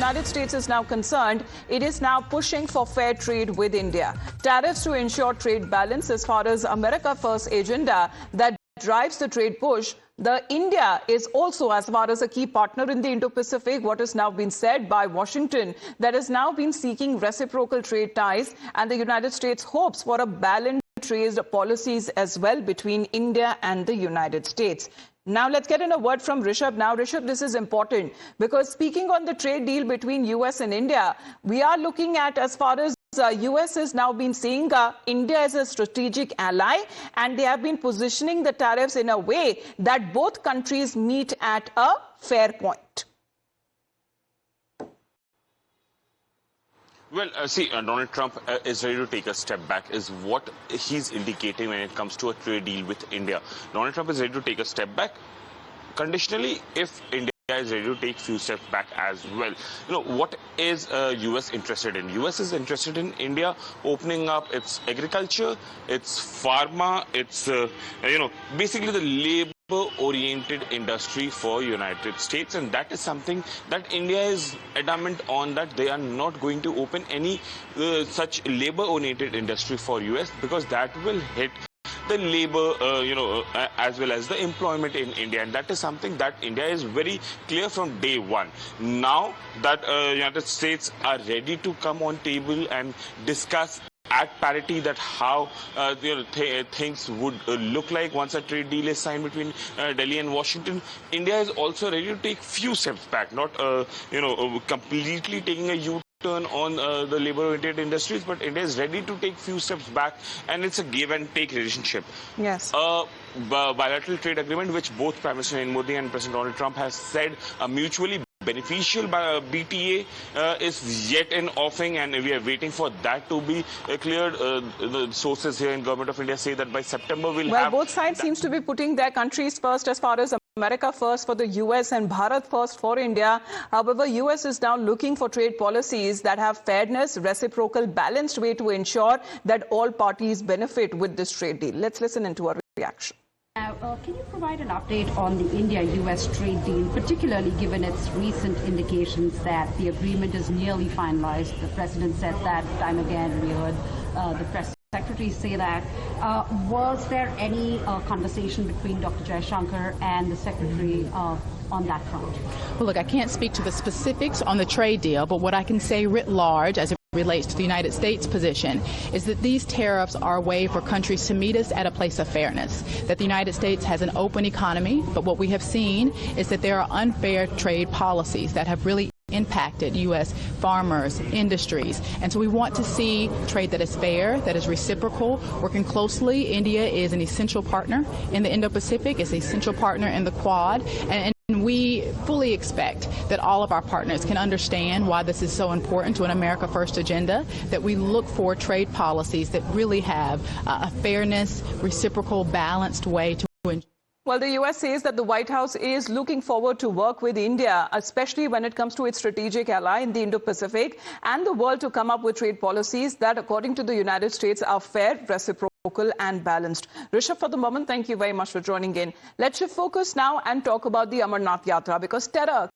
United States is now concerned, it is now pushing for fair trade with India. Tariffs to ensure trade balance as far as America First agenda that drives the trade push. The India is also, as far as a key partner in the Indo-Pacific, what has now been said by Washington, that has now been seeking reciprocal trade ties, and the United States hopes for a balanced trade policies as well between India and the United States. Now let's get in a word from Rishabh. Now, Rishabh, this is important because speaking on the trade deal between US and India, we are looking at, as far as US has now been saying India as a strategic ally, and they have been positioning the tariffs in a way that both countries meet at a fair point. Well, Donald Trump is ready to take a step back, is what he's indicating when it comes to a trade deal with India. Donald Trump is ready to take a step back conditionally if India is ready to take few steps back as well. What is US interested in? US is interested in India opening up its agriculture, its pharma, its basically the labor-oriented industry for United States, and that is something that India is adamant on, that they are not going to open any such labor-oriented industry for US, because that will hit the labor, as well as the employment in India, and that is something that India is very clear from day one. Now that United States are ready to come on table and discuss at parity that how things would look like once a trade deal is signed between Delhi and Washington, India is also ready to take few steps back, not completely taking a U-turn on the labor-oriented industries, but India is ready to take few steps back, and it's a give and take relationship. Yes. Bilateral trade agreement, which both Prime Minister Narendra Modi and President Donald Trump has said mutually beneficial BTA is yet in offing, and we are waiting for that to be cleared. The sources here in Government of India say that by September we'll have... Well, both sides seems to be putting their countries first, as far as America first for the US and Bharat first for India. However, US is now looking for trade policies that have fairness, reciprocal, balanced way to ensure that all parties benefit with this trade deal. Let's listen into a reaction. Now, can you provide an update on the India-US trade deal, particularly given its recent indications that the agreement is nearly finalized? The president said that time again. We heard the press secretary say that. Was there any conversation between Dr. Jaishankar and the secretary on that front? Well, look, I can't speak to the specifics on the trade deal, but what I can say writ large as it relates to the United States position is that these tariffs are a way for countries to meet us at a place of fairness, that the United States has an open economy, but what we have seen is that there are unfair trade policies that have really impacted U.S. farmers, industries. And so we want to see trade that is fair, that is reciprocal, working closely. India is an essential partner in the Indo-Pacific, is an essential partner in the Quad, and we fully expect that all of our partners can understand why this is so important to an America First agenda, that we look for trade policies that really have a fairness, reciprocal, balanced way to ensure. Well, the U.S. says that the White House is looking forward to work with India, especially when it comes to its strategic ally in the Indo-Pacific and the world, to come up with trade policies that, according to the United States, are fair, reciprocal and balanced. Rishabh, for the moment, thank you very much for joining in. Let's shift focus now and talk about the Amarnath Yatra, because terror